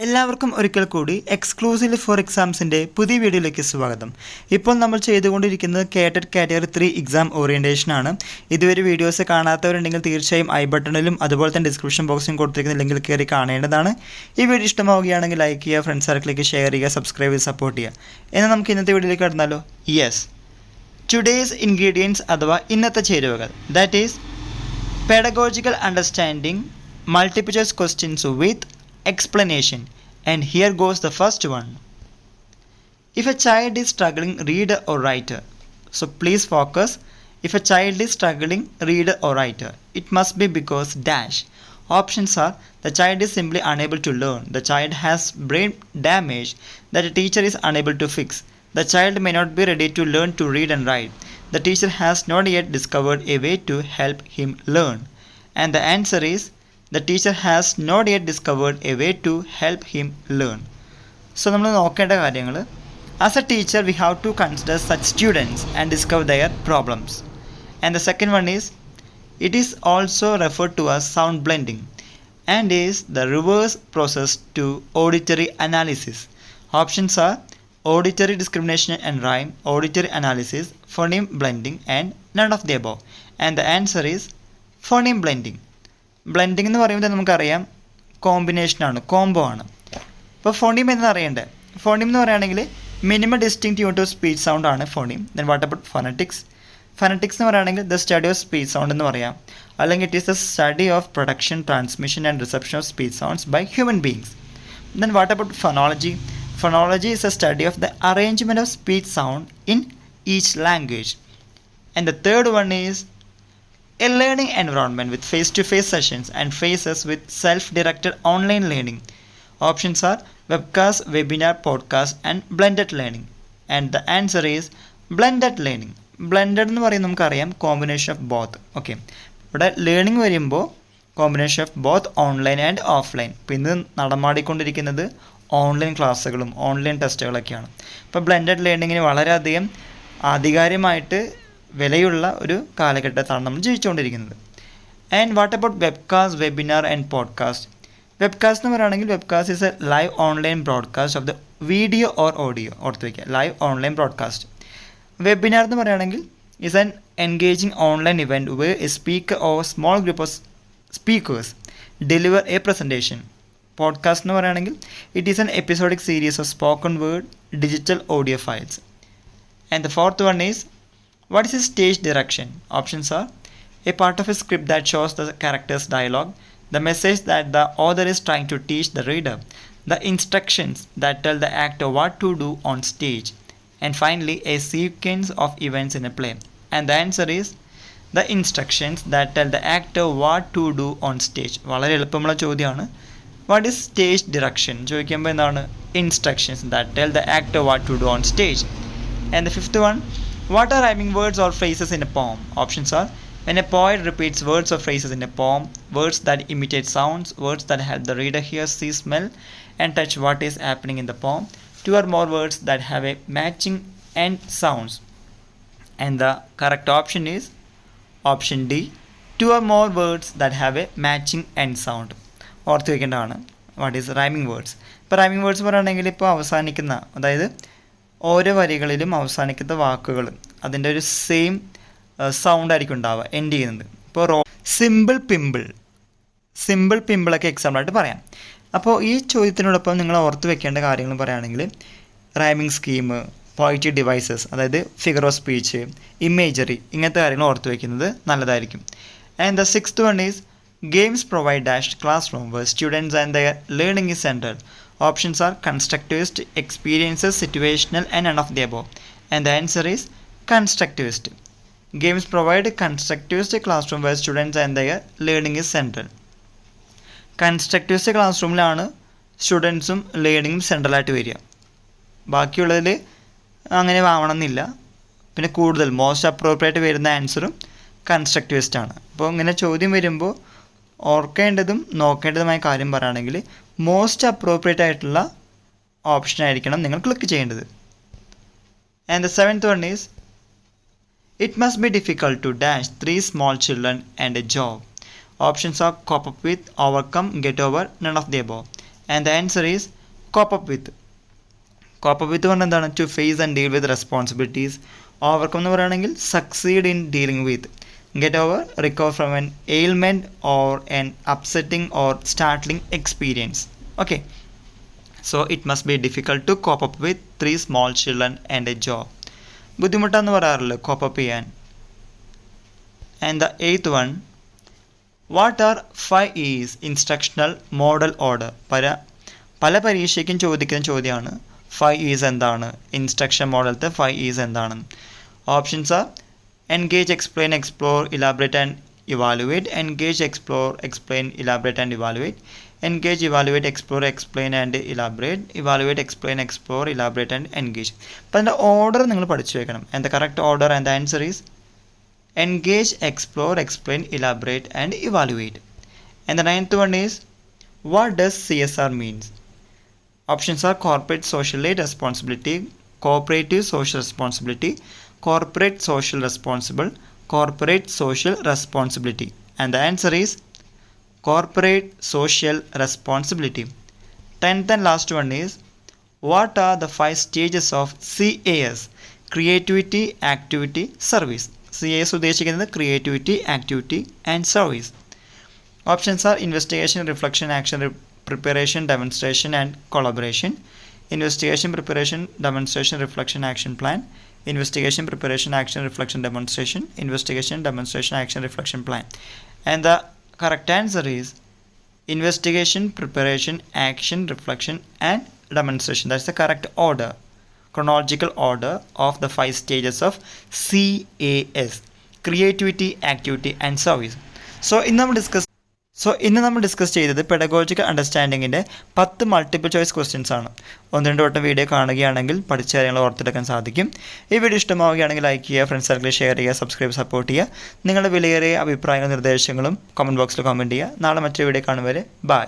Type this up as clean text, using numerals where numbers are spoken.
എല്ലാവർക്കും ഒരിക്കൽ കൂടി എക്സ്ക്ലൂസീവ്ലി ഫോർ എക്സാംസിൻ്റെ പുതിയ വീഡിയോയിലേക്ക് സ്വാഗതം. ഇപ്പോൾ നമ്മൾ ചെയ്തുകൊണ്ടിരിക്കുന്നത് കേട്ടഡ് കാറ്റഗറി 3 എക്സാം ഓറിയൻറ്റേഷനാണ്. ഇതുവരെ വീഡിയോസ് കാണാത്തവരുണ്ടെങ്കിൽ തീർച്ചയായും ഐ ബട്ടണിലും അതുപോലെ തന്നെ ഡിസ്ക്രിപ്ഷൻ ബോക്സിലും കൊടുത്തിരിക്കുന്ന ലിങ്കിൽ കയറി കാണേണ്ടതാണ്. ഈ വീഡിയോ ഇഷ്ടമാവുകയാണെങ്കിൽ ലൈക്ക് ചെയ്യുക, ഫ്രണ്ട്സ് സർക്കിളിലേക്ക് ഷെയർ ചെയ്യുക, സബ്സ്ക്രൈബ് ചെയ്ത് സപ്പോർട്ട് ചെയ്യുക. എന്നാൽ നമുക്ക് ഇന്നത്തെ വീഡിയോയിലേക്ക് കടന്നാലോ? യെസ്, ടുഡേയ്സ് ഇൻഗ്രീഡിയൻസ് അഥവാ ഇന്നത്തെ ചേരുവകൾ, that is pedagogical understanding, multiple choice questions with explanation. And here goes the first one. If a child is struggling reader or writer, so please focus. If a child is struggling reader or writer, it must be because dash. Options are: the child is simply unable to learn, the child has brain damage that a teacher is unable to fix, the child may not be ready to learn to read and write, the teacher has not yet discovered a way to help him learn. And the answer is: the teacher has not yet discovered a way to help him learn. So നമ്മൾ നോക്കേണ്ട കാര്യങ്ങൾ, as a teacher we have to consider such students and discover their problems. And the second one is, it is also referred to as sound blending and is the reverse process to auditory analysis. Options are auditory discrimination and rhyme, auditory analysis, phoneme blending, and none of the above. And the answer is phoneme blending. Blending എന്ന് പറയുമ്പോൾ നമുക്കറിയാം കോമ്പിനേഷനാണ്, combo ആണ്. ഇപ്പോൾ phoneme എന്ന് അറിയേണ്ടത്, phoneme എന്ന് പറയുകയാണെങ്കിൽ minimum distinct unit of speech sound ആണ് phoneme. Then what about phonetics? Phonetics എന്ന് പറയുകയാണെങ്കിൽ the study of speech sound എന്ന് പറയാം, അല്ലെങ്കിൽ it is the study of production, transmission and reception of speech sounds by human beings. Then what about phonology? Phonology is a study of the arrangement of speech sound in each language. And the third one is a learning environment with face-to-face sessions and phases with self-directed online learning. Options are webcast, webinar, podcast, and blended learning. And the answer is blended learning. Blended എന്ന് പറയുന്നത് നമുക്കറിയാം combination of both. Okay, ഇവിടെ learning വരുമ്പോൾ combination of both online and offline. ഇപ്പോൾ ഇന്ന് നടമാടിക്കൊണ്ടിരിക്കുന്നത് online ക്ലാസ്സുകളും online ടെസ്റ്റുകളൊക്കെയാണ്. ഇപ്പോൾ blended ലേണിങ്ങിന് വളരെയധികം ആധികാരികമായിട്ട് വിലയുള്ള ഒരു കാലഘട്ടത്താണ് നമ്മൾ ജീവിച്ചുകൊണ്ടിരിക്കുന്നത്. And what about webcast, webinar and podcast? Webcast എന്ന് പറയുകയാണെങ്കിൽ webcast is a live online broadcast of the video or audio. ഓർത്ത് വയ്ക്കുക, ലൈവ് ഓൺലൈൻ ബ്രോഡ്കാസ്റ്റ്. വെബിനാർ എന്ന് പറയുകയാണെങ്കിൽ is an engaging online event where a speaker or small group of speakers deliver a presentation. Podcast എന്ന് പറയുകയാണെങ്കിൽ it is an episodic series of spoken word digital audio files. And the fourth one is, what is a stage direction? Options are a part of a script that shows the character's dialogue, the message that the author is trying to teach the reader, the instructions that tell the actor what to do on stage, and finally a sequence of events in a play. And the answer is the instructions that tell the actor what to do on stage. വളരെ എളുപ്പമുള്ള ചോദ്യമാണ്. What is stage direction? ചോദിക്കുമ്പോൾ എന്താണ്? Instructions that tell the actor what to do on stage. And the fifth one, what are rhyming words or phrases in a poem? Options are when a poet repeats words or phrases in a poem, words that imitate sounds, words that help the reader hear, see, smell and touch what is happening in the poem, two or more words that have a matching end sounds. And the correct option is option D, two or more words that have a matching end sound. ഓർത്ത് വയ്ക്കേണ്ടതാണ് what is rhyming words. ഇപ്പോൾ rhyming words പറയുകയാണെങ്കിൽ ഇപ്പോൾ അവസാനിക്കുന്ന, അതായത് ഓരോ വരികളിലും അവസാനിക്കുന്ന വാക്കുകൾ അതിൻ്റെ ഒരു സെയിം സൗണ്ട് ആയിരിക്കും ഉണ്ടാവുക എൻഡ് ചെയ്യുന്നത്. ഇപ്പോൾ സിമ്പിൾ പിമ്പിൾ, സിമ്പിൾ പിമ്പിളൊക്കെ എക്സാമ്പിളായിട്ട് പറയാം. അപ്പോൾ ഈ ചോദ്യത്തിനോടൊപ്പം നിങ്ങൾ ഓർത്ത് വെക്കേണ്ട കാര്യങ്ങൾ പറയുകയാണെങ്കിൽ റൈമിംഗ് സ്കീം, പോയിറ്റിക് ഡിവൈസസ്, അതായത് ഫിഗർ ഓഫ് സ്പീച്ച്, ഇമേജറി, ഇങ്ങനത്തെ കാര്യങ്ങൾ ഓർത്ത് വയ്ക്കുന്നത് നല്ലതായിരിക്കും. And the sixth one is games provide dash class room where students and their learning is centered. Options are constructivist, experiences, situational and none of the above. And the answer is constructivist. Games provide constructivist classroom where students and their learning is central. constructivist ക്ലാസ്റൂമിലാണ് സ്റ്റുഡൻസും ലേണിങ്ങും സെൻട്രലായിട്ട് വരിക. ബാക്കിയുള്ളതിൽ അങ്ങനെ ആവണമെന്നില്ല. പിന്നെ കൂടുതൽ most appropriate വരുന്ന ആൻസറും constructivist ആണ്. അപ്പോൾ ഇങ്ങനെ ചോദ്യം വരുമ്പോൾ ഓർക്കേണ്ടതും നോക്കേണ്ടതുമായ കാര്യം പറയുകയാണെങ്കിൽ മോസ്റ്റ് അപ്രോപ്രിയേറ്റ് ആയിട്ടുള്ള ഓപ്ഷൻ ആയിരിക്കണം നിങ്ങൾ ക്ലിക്ക് ചെയ്യേണ്ടത്. And the seventh one is it must be difficult to dash 3 small children and a job. Options are cope up with, overcome, get over, none of the above. And the answer is cope up with. Cope up with കൊണ്ട് എന്താണ്? To face and deal with responsibilities. Overcome എന്ന് പറയുകയാണെങ്കിൽ succeed in dealing with. Get over, recover from an ailment or an upsetting or startling experience. Okay. So it must be difficult to cope up with 3 small children and a job. ബുദ്ധിമുട്ടാന്ന് പറയാറില്ല cope up ചെയ്യാൻ. And the 8th one, what are 5 E's instructional model order? പല പരീക്ഷയ്ക്കും ചോദിക്കുന്ന ചോദ്യമാണ് 5 E's എന്താണ്, instruction മോഡലത്തെ 5 E's എന്താണ്. Options are engage, explain, explore, elaborate and evaluate. Engage, explore, explain, elaborate and evaluate. Engage, evaluate, explore, explain and elaborate. Evaluate, explain, explore, elaborate and engage. അപ്പോൾ അതിൻ്റെ order നിങ്ങൾ പഠിച്ചു വെക്കണം. And the correct order and the answer is engage, explore, explain, elaborate and evaluate. And the 9th one is, what does CSR means? Options are corporate socially responsibility, cooperative social responsibility, corporate social responsible, corporate social responsibility. And the answer is corporate social responsibility. 10th and last one is, what are the 5 stages of CAS? Creativity, activity, service. CAS ഉദ്ദേശിക്കുന്നത് creativity, activity and service. Options are investigation, reflection, action, preparation, demonstration and collaboration. Investigation, preparation, demonstration, reflection, action, plan. Investigation, preparation, action, reflection, demonstration. Investigation, demonstration, action, reflection, plan. And the correct answer is investigation, preparation, action, reflection and demonstration. That's the correct order, chronological order of the 5 stages of CAS: creativity, activity and service. So ഇന്ന് നമ്മൾ discuss ചെയ്തത് pedagogical അണ്ടർസ്റ്റാൻഡിങ്ങിൻ്റെ 10 multiple choice questions ആണ്. 1-2 വട്ടം video കാണുകയാണെങ്കിൽ പഠിച്ച കാര്യങ്ങൾ ഓർത്തെടുക്കാൻ സാധിക്കും. ഈ വീഡിയോ ഇഷ്ടമാവുകയാണെങ്കിൽ ലൈക്ക് ചെയ്യുക, ഫ്രണ്ട്സ് സർക്കിളിൽ ഷെയർ ചെയ്യുക, സബ്സ്ക്രൈബ്, സപ്പോർട്ട് ചെയ്യുക. നിങ്ങളുടെ വിലയേറിയ അഭിപ്രായങ്ങളും നിർദ്ദേശങ്ങളും കമൻറ്റ് ബോക്സിൽ കമൻറ്റ് ചെയ്യുക. നാളെ മറ്റൊരു വീഡിയോ കാണും വരെ ബൈ.